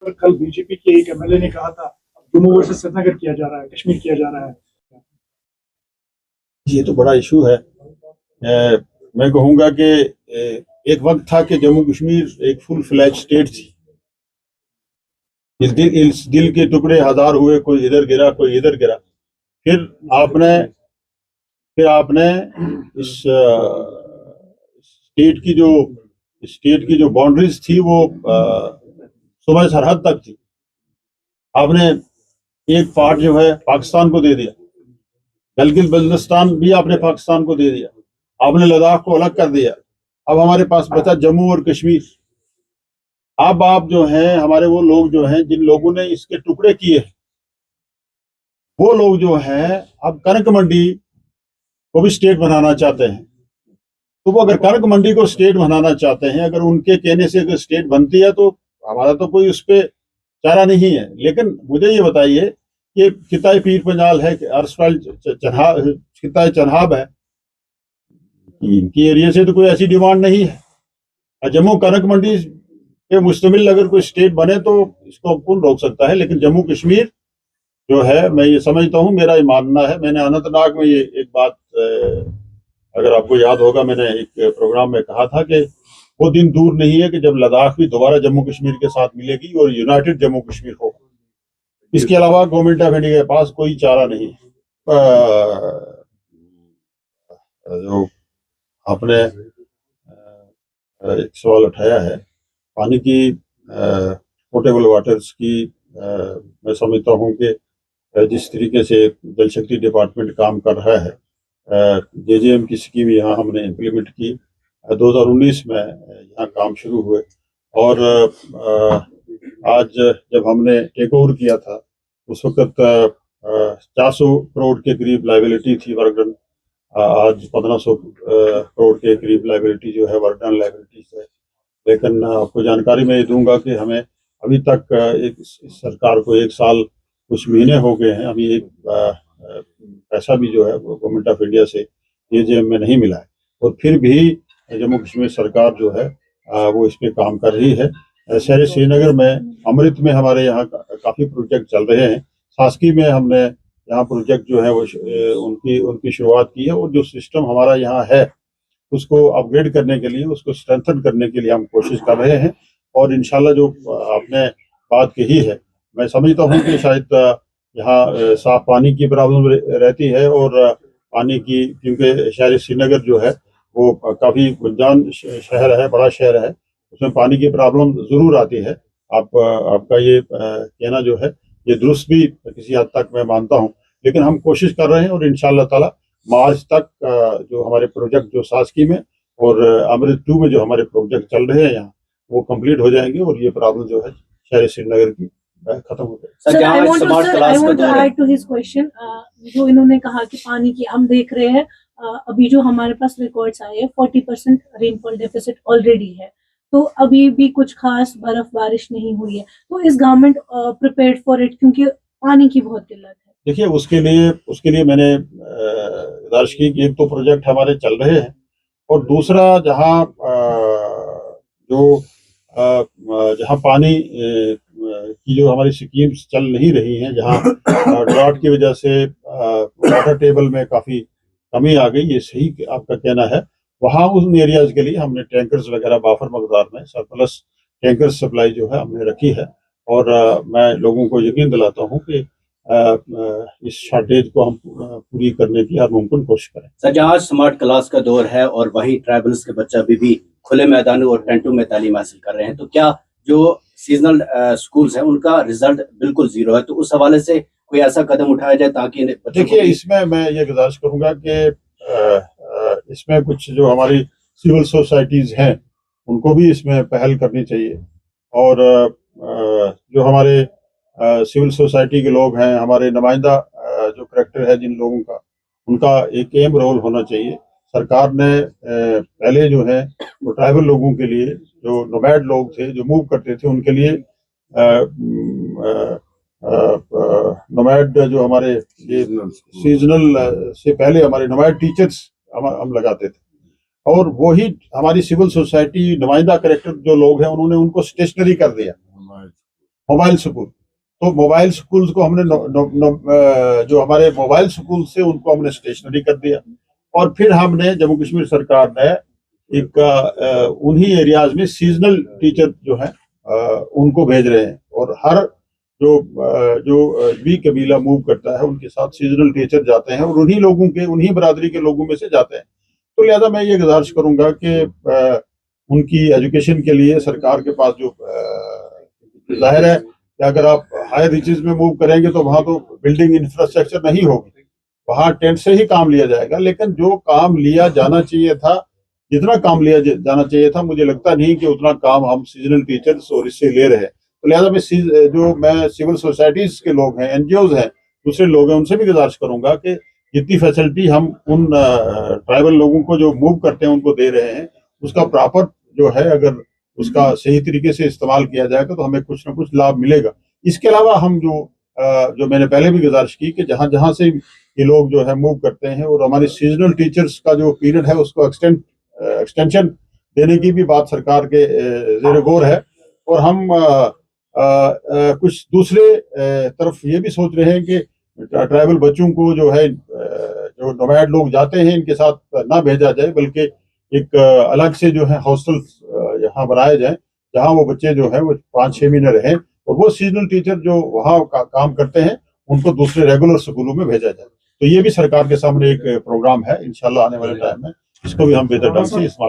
पर कल बीजेपी के एक एमएलए ने कहा था जम्मू वर्सेस श्रीनगर किया जा रहा है, कश्मीर किया जा रहा है। ये तो बड़ा इशू है। मैं कहूँगा कि एक वक्त था कि जम्मू कश्मीर एक फुल फ्लैज स्टेट थी। इस दिल के टुकड़े हजार हुए, कोई इधर गिरा कोई इधर गिरा। फिर आपने इस स्टेट की जो बाउंड्रीज थी वो सुबह सरहद तक थी। आपने एक पार्ट जो है पाकिस्तान को दे दिया, गिलगित बल्तिस्तान भी आपने पाकिस्तान को दे दिया, आपने लद्दाख को अलग कर दिया। अब हमारे पास बचा जम्मू और कश्मीर। अब आप जो हैं, हमारे वो लोग जो हैं जिन लोगों ने इसके टुकड़े किए हैं, वो लोग जो हैं अब कनक मंडी को भी स्टेट बनाना चाहते हैं। तो वो अगर कनक मंडी को स्टेट बनाना चाहते हैं, अगर उनके कहने से अगर स्टेट बनती है तो हमारा तो कोई उस पर चारा नहीं है। लेकिन मुझे ये बताइए कि किताई पीर पंजाल है, किताई चन्हाब है, इनकी एरिया से तो कोई ऐसी डिमांड नहीं है। जम्मू कनक मंडी पे मुश्तमिल अगर कोई स्टेट बने तो इसको कौन रोक सकता है। लेकिन जम्मू कश्मीर जो है, मैं ये समझता हूँ, मेरा ये मानना है, मैंने अनंतनाग में ये एक बात, अगर आपको याद होगा, मैंने एक प्रोग्राम में कहा था कि वो दिन दूर नहीं है कि जब लद्दाख भी दोबारा जम्मू कश्मीर के साथ मिलेगी और यूनाइटेड जम्मू कश्मीर होगा। इसके अलावा गवर्नमेंट ऑफ इंडिया के पास कोई चारा नहीं है। जो आपने एक सवाल उठाया है पानी की, पोर्टेबल वाटर्स की, मैं समझता हूँ कि जिस तरीके से जल शक्ति डिपार्टमेंट काम कर रहा है, जेजेएम की स्कीम यहाँ हमने इम्प्लीमेंट की 2019 में, यहाँ काम शुरू हुए। और आज जब हमने टेक ओवर किया था उस वक्त 400 करोड़ के करीब लाइबिलिटी थी वर्कडन। आज 1500 करोड़ के करीब लाइबिलिटी जो है वर्कडन लाइबिलिटी है। लेकिन आपको जानकारी मैं दूंगा कि हमें अभी तक एक सरकार को 1 साल कुछ महीने हो गए हैं, अभी एक पैसा भी जो है गवर्नमेंट ऑफ इंडिया से जेजेएम में नहीं मिला है। और फिर भी जम्मू कश्मीर सरकार जो है वो इस पे काम कर रही है। शहर श्रीनगर में, अमृत में हमारे यहाँ काफ़ी प्रोजेक्ट चल रहे हैं। सास्की में हमने यहाँ प्रोजेक्ट जो है वो उनकी शुरुआत की है। और जो सिस्टम हमारा यहाँ है उसको अपग्रेड करने के लिए, उसको स्ट्रेंथन करने के लिए हम कोशिश कर रहे हैं। और इंशाल्लाह जो आपने बात कही है, मैं समझता हूँ कि शायद यहाँ साफ पानी की प्रॉब्लम रहती है। और पानी की, क्योंकि शहर श्रीनगर जो है वो काफ़ी गुंजान शहर है, बड़ा शहर है, उसमें पानी की प्रॉब्लम ज़रूर आती है। आपका ये कहना जो है ये दुरुस्त भी किसी हद तक मैं मानता हूँ। लेकिन हम कोशिश कर रहे हैं और इंशाल्लाह ताला मार्च तक जो हमारे प्रोजेक्ट जो सास्की में और अमृत 2 में जो हमारे प्रोजेक्ट चल रहे हैं यहाँ, वो कंप्लीट हो जाएंगे और ये प्रॉब्लम जो है शहर श्रीनगर की खत्म हो जाएगी। Sir, I want to add to his question. जो इन्होंने कहा कि पानी की हम देख रहे हैं, अभी जो हमारे पास रिकॉर्ड्स आए हैं 40% रेनफॉल डेफिसिट ऑलरेडी है। तो अभी भी कुछ खास बर्फ बारिश नहीं हुई है। तो इस गवर्नमेंट प्रिपेयर्ड फॉर इट, क्योंकि पानी की बहुत किल्लत है। देखिए, उसके लिए मैंने गुजारिश की कि एक तो प्रोजेक्ट हमारे चल रहे हैं और दूसरा जहाँ पानी की जो हमारी स्कीम्स चल नहीं रही हैं, जहाँ ड्राउट की वजह से वाटर टेबल में काफ़ी कमी आ गई, ये सही आपका कहना है, वहाँ उन एरियाज के लिए हमने टैंकर्स वगैरह बाफर मकदार में सरप्लस टैंकर सप्लाई जो है हमने रखी है। और मैं लोगों को यकीन दिलाता हूँ कि इस शॉर्टेज को हम पूरी करने की हर मुमकिन कोशिश करें। सर, जहाँ स्मार्ट क्लास का दौर है और वहीं ट्राइबल्स के बच्चे अभी भी खुले मैदानों और टेंटों में तालीम हासिल कर रहे हैं, तो क्या जो सीजनल स्कूल्स हैं उनका रिजल्ट बिल्कुल जीरो है? तो उस हवाले से कोई ऐसा कदम उठाया जाए ताकि देखिए, इसमें मैं ये गुजारिश करूंगा कि इसमें कुछ जो हमारी सिविल सोसाइटीज हैं उनको भी इसमें पहल करनी चाहिए। और जो हमारे सिविल सोसाइटी के लोग हैं, हमारे नुमाइंदा जो करेक्टर है जिन लोगों का, उनका एक अहम रोल होना चाहिए। सरकार ने पहले जो है वो ट्राइबल लोगों के लिए, जो नोमैड लोग थे जो मूव करते थे, उनके लिए नोमैड जो हमारे ये सीजनल से पहले हमारे नोमैड टीचर्स हम लगाते थे। और वही हमारी सिविल सोसाइटी नुमाइंदा करेक्टर जो लोग हैं उन्होंने उनको स्टेशनरी कर दिया। Mobile school. तो मोबाइल स्कूल्स को हमने जो हमारे मोबाइल स्कूल से उनको हमने स्टेशनरी कर दिया, और फिर हमने जम्मू कश्मीर सरकार ने एक उन्हीं एरियाज में सीजनल टीचर जो है उनको भेज रहे हैं, और हर जो भी कबीला मूव करता है उनके साथ सीजनल टीचर जाते हैं और उन्हीं बरादरी के लोगों में से जाते हैं। तो लिहाजा मैं ये गुजारिश करूंगा कि उनकी एजुकेशन के लिए सरकार के पास जो जाहिर है कि अगर आप हायर रीचेज में मूव करेंगे तो वहां तो बिल्डिंग इंफ्रास्ट्रक्चर नहीं होगी, वहां टेंट से ही काम लिया जाएगा। लेकिन जो काम लिया जाना चाहिए था, जितना काम लिया जाना चाहिए था, मुझे लगता नहीं कि उतना काम हम सीजनल टीचर्स और इससे ले रहे हैं। तो लिहाजा मैं सिविल सोसाइटीज के लोग हैं, एनजीओज हैं, दूसरे लोग हैं, उनसे भी गुजारिश करूंगा कि जितनी फैसिलिटी हम उन ट्राइबल लोगों को जो मूव करते हैं उनको दे रहे हैं, उसका प्रॉपर जो है अगर उसका सही तरीके से इस्तेमाल किया जाएगा तो हमें कुछ ना कुछ लाभ मिलेगा। इसके अलावा हम जो मैंने पहले भी गुजारिश की कि जहां जहां से ये लोग जो है मूव करते हैं, और हमारे सीजनल टीचर्स का जो पीरियड है उसको एक्सटेंशन देने की भी बात सरकार के ज़ेरे गौर है। और हम कुछ दूसरे तरफ ये भी सोच रहे हैं कि ट्राइबल बच्चों को जो है जो नोमैड लोग जाते हैं इनके साथ ना भेजा जाए, बल्कि एक अलग से जो है हॉस्टल यहाँ बनाए जाए जहाँ वो बच्चे जो है वो 5-6 महीने रहें, और वो सीजनल टीचर जो वहाँ काम करते हैं उनको दूसरे रेगुलर स्कूलों में भेजा जाए। तो ये भी सरकार के सामने एक प्रोग्राम है, इंशाल्लाह आने वाले टाइम में इसको भी हम बेहतर ढंग से इस्तेमाल